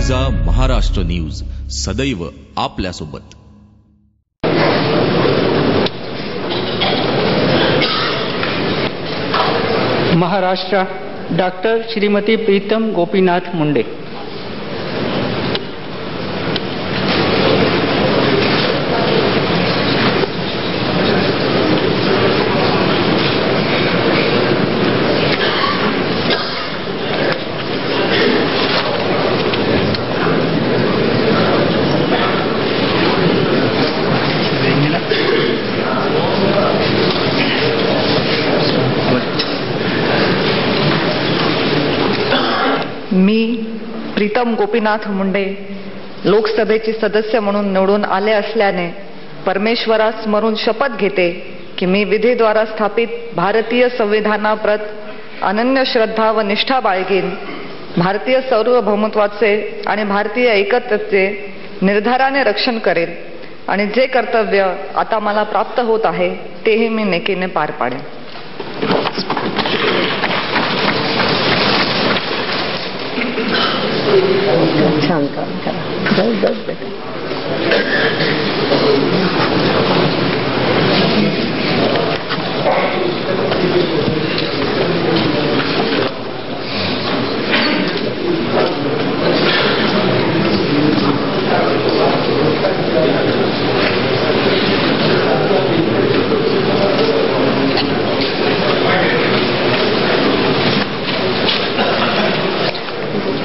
ऐजा महाराष्ट्र न्यूज, सदैव आपल्यासोबत। महाराष्ट्र डॉक्टर श्रीमती प्रीतम गोपीनाथ मुंडे। मी प्रीतम गोपीनाथ मुंडे लोकसभेची सदस्य म्हणून निवडून आले असल्याने परमेश्वरास स्मरून शपथ घेते की मी विधीद्वारा स्थापित भारतीय संविधानाप्रत अनन्य श्रद्धा व निष्ठा बाळगीन, भारतीय सार्वभौमत्वाचे आणि भारतीय एकतेचे निर्धाराने रक्षण करेन आणि जे कर्तव्य आता मला प्राप्त होत आहे तेही मी नेकीने पार पाडेन। छान काम करा, जाऊ बेटा।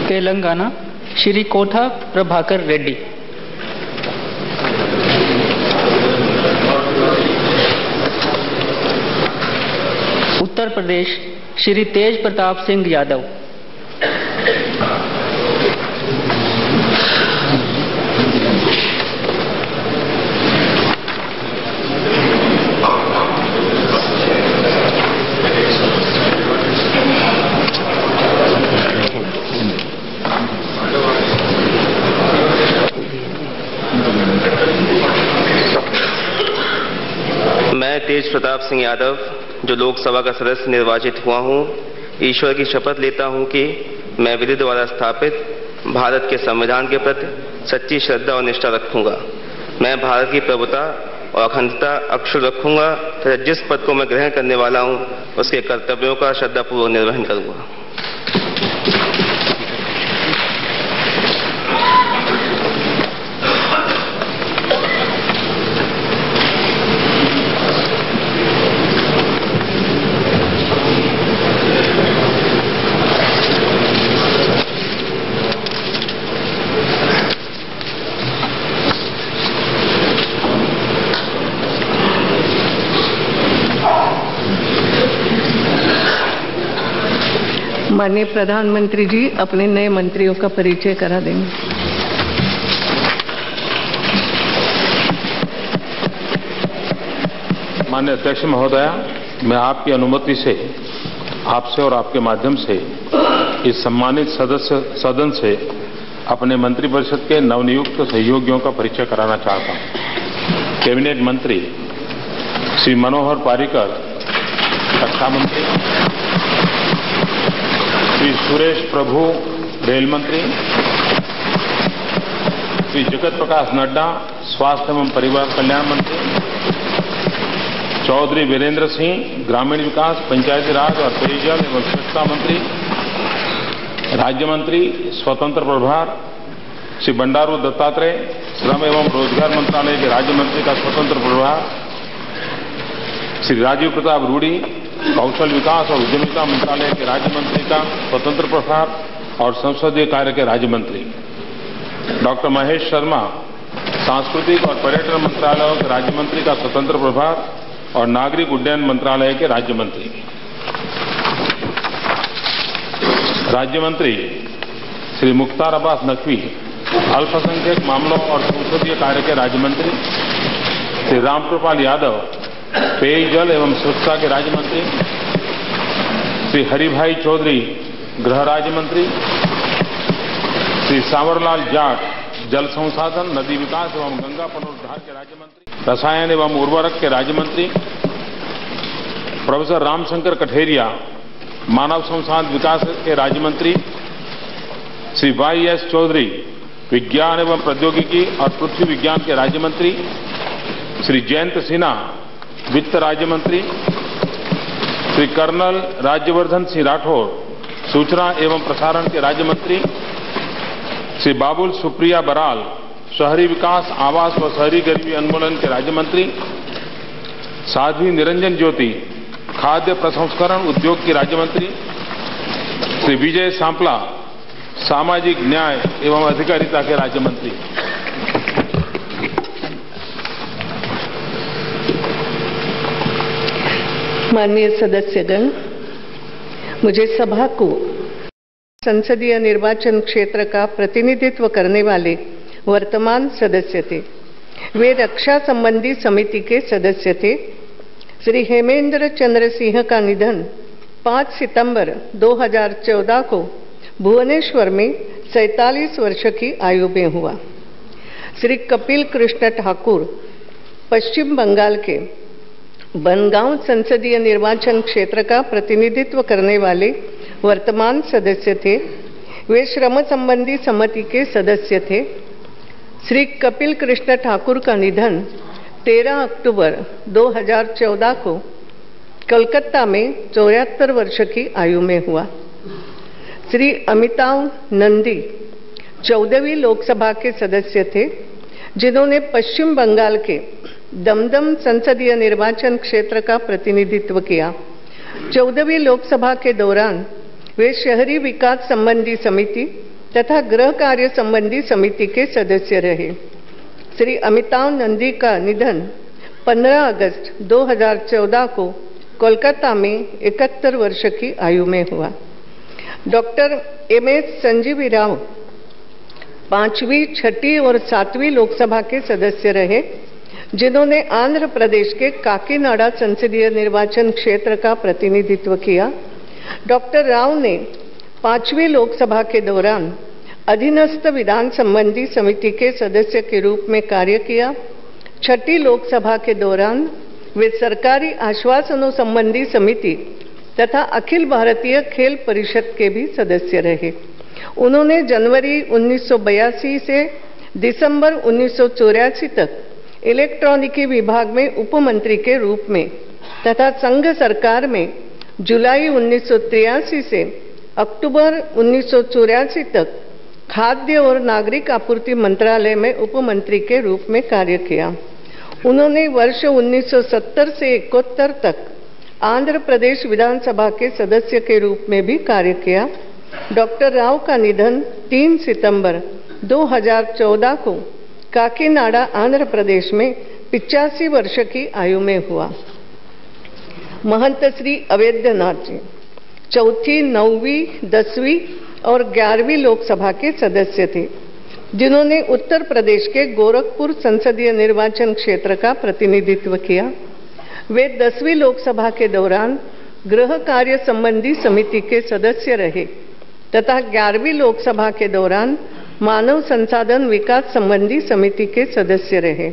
तेलंगाना श्री कोठा प्रभाकर रेड्डी। उत्तर प्रदेश श्री तेज प्रताप सिंह यादव। मैं तेज प्रताप सिंह यादव, जो लोकसभा का सदस्य निर्वाचित हुआ हूं, ईश्वर की शपथ लेता हूं कि मैं विधि द्वारा स्थापित भारत के संविधान के प्रति सच्ची श्रद्धा और निष्ठा रखूंगा। मैं भारत की प्रभुता और अखंडता अक्षुण्ण रखूंगा तथा जिस पद को मैं ग्रहण करने वाला हूं उसके कर्तव्यों का श्रद्धापूर्वक निर्वहन करूंगा। माननीय प्रधानमंत्री जी अपने नए मंत्रियों का परिचय करा देंगे। माननीय अध्यक्ष महोदया, मैं आपकी अनुमति से आपसे और आपके माध्यम से इस सम्मानित सदन से अपने मंत्रिपरिषद के नवनियुक्त सहयोगियों का परिचय कराना चाहता हूं। कैबिनेट मंत्री श्री मनोहर पारिकर, रक्षा मंत्री श्री सुरेश प्रभु, रेल मंत्री श्री जगत प्रकाश नड्डा, स्वास्थ्य एवं परिवार कल्याण मंत्री चौधरी वीरेंद्र सिंह, ग्रामीण विकास, पंचायती राज और पेयजल एवं स्वच्छता मंत्री, राज्य मंत्री स्वतंत्र प्रभार श्री बंडारू दत्तात्रेय, श्रम एवं रोजगार मंत्रालय के राज्य मंत्री का स्वतंत्र प्रभार श्री राजीव प्रताप रूडी, कौशल विकास और उद्यमिता मंत्रालय के राज्य मंत्री का स्वतंत्र प्रभार और संसदीय कार्य के राज्य मंत्री डॉक्टर महेश शर्मा, सांस्कृतिक और पर्यटन मंत्रालयों के राज्य मंत्री का स्वतंत्र प्रभार और नागरिक उड्डयन मंत्रालय के राज्य मंत्री, राज्य मंत्री श्री मुख्तार अब्बास नकवी, अल्पसंख्यक मामलों और संसदीय कार्य के राज्य मंत्री श्री रामकृपाल यादव, पेयजल एवं स्वच्छता के राज्य मंत्री श्री हरिभाई चौधरी, गृह राज्य मंत्री श्री सांवरलाल जाट, जल संसाधन, नदी विकास एवं गंगा पुनरुद्धार के राज्य मंत्री, रसायन एवं उर्वरक के राज्य मंत्री प्रोफेसर रामशंकर कठेरिया, मानव संसाधन विकास के राज्य मंत्री श्री वाई एस चौधरी, विज्ञान एवं प्रौद्योगिकी और पृथ्वी विज्ञान के राज्य मंत्री श्री जयंत सिन्हा, वित्त राज्य मंत्री श्री कर्नल राज्यवर्धन सिंह राठौर, सूचना एवं प्रसारण के राज्य मंत्री श्री बाबुल सुप्रिया बराल, शहरी विकास, आवास व शहरी गरीबी उन्मूलन के राज्य मंत्री साध्वी निरंजन ज्योति, खाद्य प्रसंस्करण उद्योग की राज्य मंत्री श्री विजय सांपला, सामाजिक न्याय एवं अधिकारिता के राज्य मंत्री। माननीय सदस्यगण, मुझे सभा को संसदीय निर्वाचन क्षेत्र का प्रतिनिधित्व करने वाले वर्तमान सदस्य थे। वे रक्षा संबंधी समिति के सदस्य थे। श्री हेमेंद्र चंद्र सिंह का निधन 5 सितंबर 2014 को भुवनेश्वर में 47 वर्ष की आयु में हुआ। श्री कपिल कृष्ण ठाकुर पश्चिम बंगाल के बनगांव संसदीय निर्वाचन क्षेत्र का प्रतिनिधित्व करने वाले वर्तमान सदस्य थे। वे श्रम संबंधी समिति के सदस्य थे। श्री कपिल कृष्ण ठाकुर का निधन 13 अक्टूबर 2014 को कोलकाता में 74 वर्ष की आयु में हुआ। श्री अमिताभ नंदी 14वीं लोकसभा के सदस्य थे, जिन्होंने पश्चिम बंगाल के दमदम संसदीय निर्वाचन क्षेत्र का प्रतिनिधित्व किया। 14वीं लोकसभा के दौरान वे शहरी विकास संबंधी समिति तथा गृह कार्य संबंधी समिति के सदस्य रहे। श्री अमिताभ नंदी का निधन 15 अगस्त 2014 को कोलकाता में 71 वर्ष की आयु में हुआ। डॉक्टर एमएस संजीवी राव 5वीं, 6वीं और 7वीं लोकसभा के सदस्य रहे, जिन्होंने आंध्र प्रदेश के काकीनाडा संसदीय निर्वाचन क्षेत्र का प्रतिनिधित्व किया। डॉक्टर राव ने 5वीं लोकसभा के दौरान अधीनस्थ विधान संबंधी समिति के सदस्य के रूप में कार्य किया। 6ठी लोकसभा के दौरान वे सरकारी आश्वासनों संबंधी समिति तथा अखिल भारतीय खेल परिषद के भी सदस्य रहे। उन्होंने जनवरी 1982 से दिसंबर 1984 तक इलेक्ट्रॉनिकी विभाग में उपमंत्री के रूप में तथा संघ सरकार में जुलाई 1983 से अक्टूबर 1984 तक खाद्य और नागरिक आपूर्ति मंत्रालय में उपमंत्री के रूप में कार्य किया। उन्होंने वर्ष 1970 से 71 तक आंध्र प्रदेश विधानसभा के सदस्य के रूप में भी कार्य किया। डॉक्टर राव का निधन 3 सितंबर 2014 को काकीनाडा, आंध्र प्रदेश में 85 वर्ष की आयु में हुआ। महंत श्री अवैधनाथ जी 4ठी, 9वीं, 10वीं और 11वीं लोकसभा के सदस्य थे, जिन्होंने उत्तर प्रदेश के गोरखपुर संसदीय निर्वाचन क्षेत्र का प्रतिनिधित्व किया। वे 10वीं लोकसभा के दौरान गृह कार्य संबंधी समिति के सदस्य रहे तथा 11वीं लोकसभा के दौरान मानव संसाधन विकास संबंधी समिति के सदस्य रहे।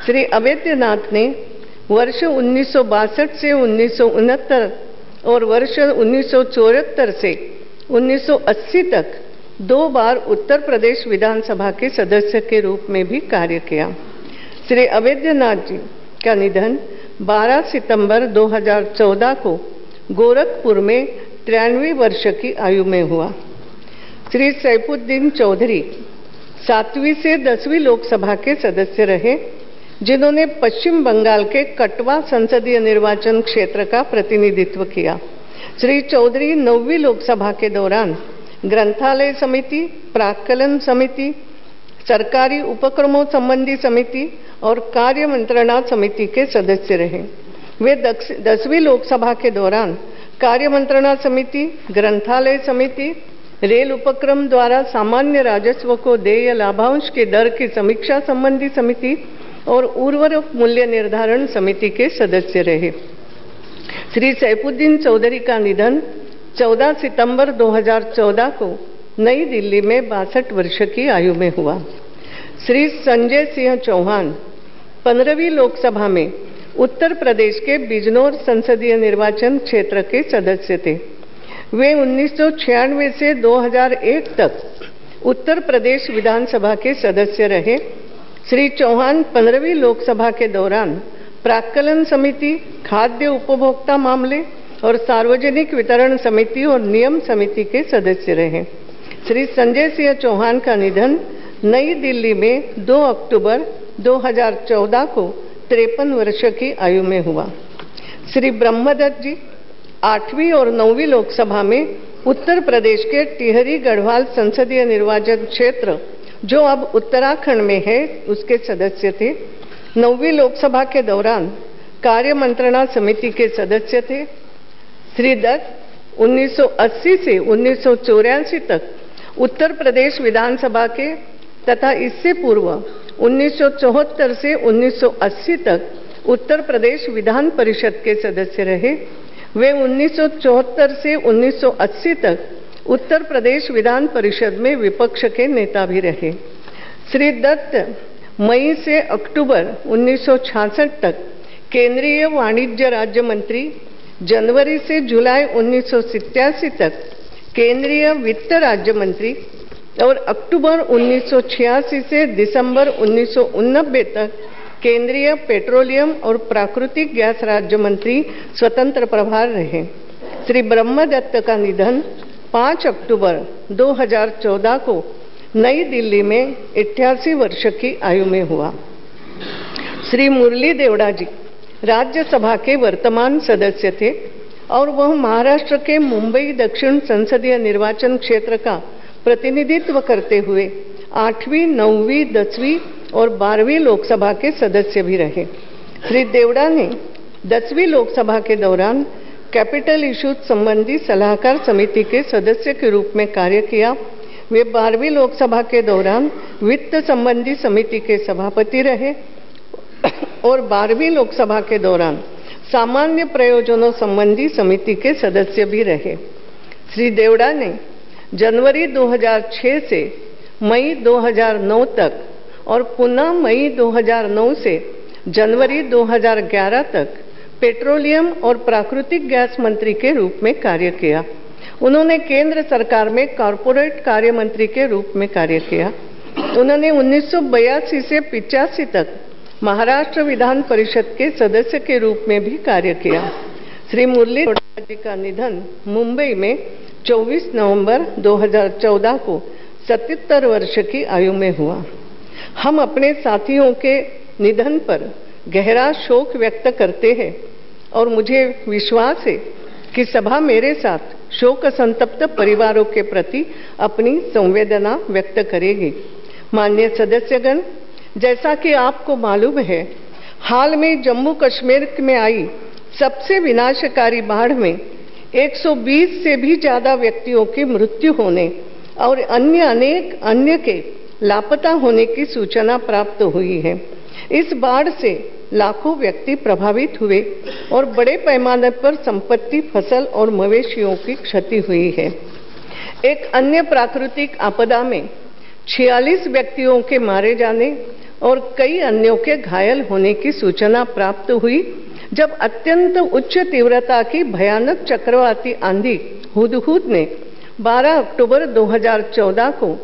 श्री अवैधनाथ ने वर्ष 1962 से 1969 और वर्ष 1974 से 1980 तक 2 बार उत्तर प्रदेश विधानसभा के सदस्य के रूप में भी कार्य किया। श्री अवैधनाथ जी का निधन 12 सितंबर 2014 को गोरखपुर में 93 वर्ष की आयु में हुआ। श्री सैफुद्दीन चौधरी 7वीं से 10वीं लोकसभा के सदस्य रहे, जिन्होंने पश्चिम बंगाल के कटवा संसदीय निर्वाचन क्षेत्र का प्रतिनिधित्व किया। श्री चौधरी 9वीं लोकसभा के दौरान ग्रंथालय समिति, प्राक्कलन समिति, सरकारी उपक्रमों संबंधी समिति और कार्य मंत्रणा समिति के सदस्य रहे। वे 10वीं लोकसभा के दौरान कार्य मंत्रणा समिति, ग्रंथालय समिति, रेल उपक्रम द्वारा सामान्य राजस्व को देय लाभांश के दर की समीक्षा संबंधी समिति और उर्वरक मूल्य निर्धारण समिति के सदस्य रहे। श्री सैफुद्दीन चौधरी का निधन 14 सितंबर 2014 को नई दिल्ली में 62 वर्ष की आयु में हुआ। श्री संजय सिंह चौहान 15वीं लोकसभा में उत्तर प्रदेश के बिजनौर संसदीय निर्वाचन क्षेत्र के सदस्य थे। वे 1996 से 2001 तक उत्तर प्रदेश विधानसभा के सदस्य रहे। श्री चौहान 15वीं लोकसभा के दौरान प्राक्कलन समिति, खाद्य उपभोक्ता मामले और सार्वजनिक वितरण समिति और नियम समिति के सदस्य रहे। श्री संजय सिंह चौहान का निधन नई दिल्ली में 2 अक्टूबर 2014 को 53 वर्ष की आयु में हुआ। श्री ब्रह्मदत्त जी 8वीं और 9वीं लोकसभा में उत्तर प्रदेश के टिहरी गढ़वाल संसदीय निर्वाचन क्षेत्र, जो अब उत्तराखंड में है, उसके सदस्य थे। 9वीं लोकसभा के दौरान कार्य मंत्रणा समिति के सदस्य थे। श्री दत्त 1980 से 1984 तक उत्तर प्रदेश विधानसभा के तथा इससे पूर्व 1974 से 1980 तक उत्तर प्रदेश विधान परिषद के सदस्य रहे। वे 1974 से 1980 तक उत्तर प्रदेश विधान परिषद में विपक्ष के नेता भी रहे। श्री दत्त मई से अक्टूबर 1966 तक केंद्रीय वाणिज्य राज्य मंत्री, जनवरी से जुलाई 1987 तक केंद्रीय वित्त राज्य मंत्री और अक्टूबर 1986 से दिसंबर 1989 तक केंद्रीय पेट्रोलियम और प्राकृतिक गैस राज्य मंत्री स्वतंत्र प्रभार रहे। श्री ब्रह्मदत्त का निधन 5 अक्टूबर 2014 को नई दिल्ली में 88 वर्ष की आयु में हुआ। श्री मुरली देवड़ा जी राज्यसभा के वर्तमान सदस्य थे और वह महाराष्ट्र के मुंबई दक्षिण संसदीय निर्वाचन क्षेत्र का प्रतिनिधित्व करते हुए 8वीं, 9वीं, 10वीं और 12वीं लोकसभा के सदस्य भी रहे। श्री देवड़ा ने 10वीं लोकसभा के दौरान कैपिटल इश्यूज संबंधी सलाहकार समिति के सदस्य के रूप में कार्य किया। वे 12वीं लोकसभा के दौरान वित्त संबंधी समिति के सभापति रहे और 12वीं लोकसभा के दौरान सामान्य प्रयोजनों संबंधी समिति के सदस्य भी रहे। श्री देवड़ा ने जनवरी 2006 से मई 2009 तक और पुनः मई 2009 से जनवरी 2011 तक पेट्रोलियम और प्राकृतिक गैस मंत्री के रूप में कार्य किया। उन्होंने केंद्र सरकार में कॉरपोरेट कार्य मंत्री के रूप में कार्य किया। उन्होंने 1982 से 85 तक महाराष्ट्र विधान परिषद के सदस्य के रूप में भी कार्य किया। श्री मुरली देवड़ा जी का निधन मुंबई में 24 नवंबर 2014 को 77 वर्ष की आयु में हुआ। हम अपने साथियों के निधन पर गहरा शोक व्यक्त करते हैं और मुझे विश्वास है कि सभा मेरे साथ शोक संतप्त परिवारों के प्रति अपनी संवेदना व्यक्त करेगी। माननीय सदस्यगण, जैसा कि आपको मालूम है, हाल में जम्मू कश्मीर में आई सबसे विनाशकारी बाढ़ में 120 से भी ज्यादा व्यक्तियों की मृत्यु होने और अनेक अन्य के लापता होने की सूचना प्राप्त हुई है। इस बाढ़ से लाखों व्यक्ति प्रभावित हुए और बड़े पैमाने पर संपत्ति, फसल और मवेशियों की क्षति हुई है। एक अन्य प्राकृतिक आपदा में 46 व्यक्तियों के मारे जाने और कई अन्यों के घायल होने की सूचना प्राप्त हुई, जब अत्यंत उच्च तीव्रता की भयानक चक्रवाती आंधी हुदहुद ने 12 अक्टूबर 2014 को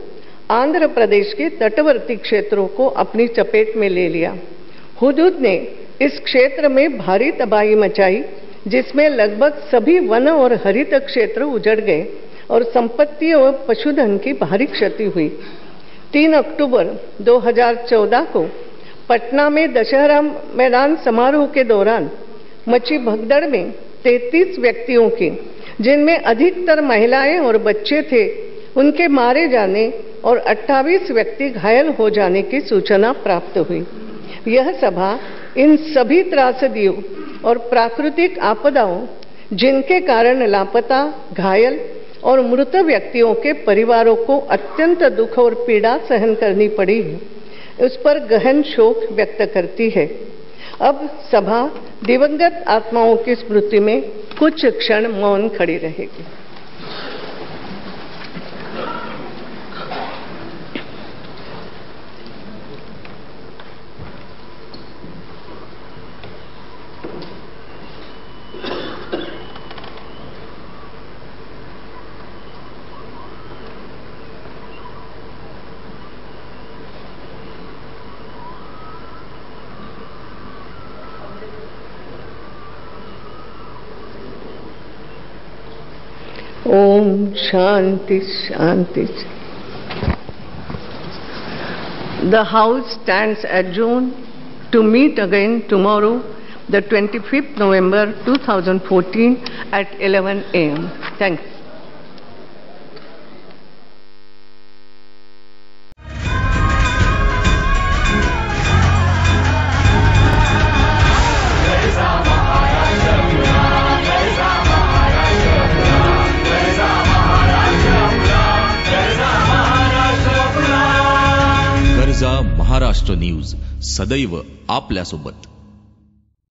आंध्र प्रदेश के तटवर्ती क्षेत्रों को अपनी चपेट में ले लिया। हुदहुद ने इस क्षेत्र में भारी तबाही मचाई, जिसमें लगभग सभी वन और हरित क्षेत्र उजड़ गए और संपत्ति और पशुधन की भारी क्षति हुई। 3 अक्टूबर 2014 को पटना में दशहरा मैदान समारोह के दौरान मची भगदड़ में 33 व्यक्तियों की, जिनमें अधिकतर महिलाएं और बच्चे थे, उनके मारे जाने और 28 व्यक्ति घायल हो जाने की सूचना प्राप्त हुई। यह सभा इन सभी त्रासदियों और प्राकृतिक आपदाओं, जिनके कारण लापता, घायल और मृत व्यक्तियों के परिवारों को अत्यंत दुख और पीड़ा सहन करनी पड़ी है, उस पर गहन शोक व्यक्त करती है। अब सभा दिवंगत आत्माओं की स्मृति में कुछ क्षण मौन खड़ी रहेगी। ओम शांति शांति. The House stands adjourned to meet again tomorrow, the 25th November 2014 at 11 a.m. Thanks. Garja Maharashtra news, सदैव आपल्यासोबत.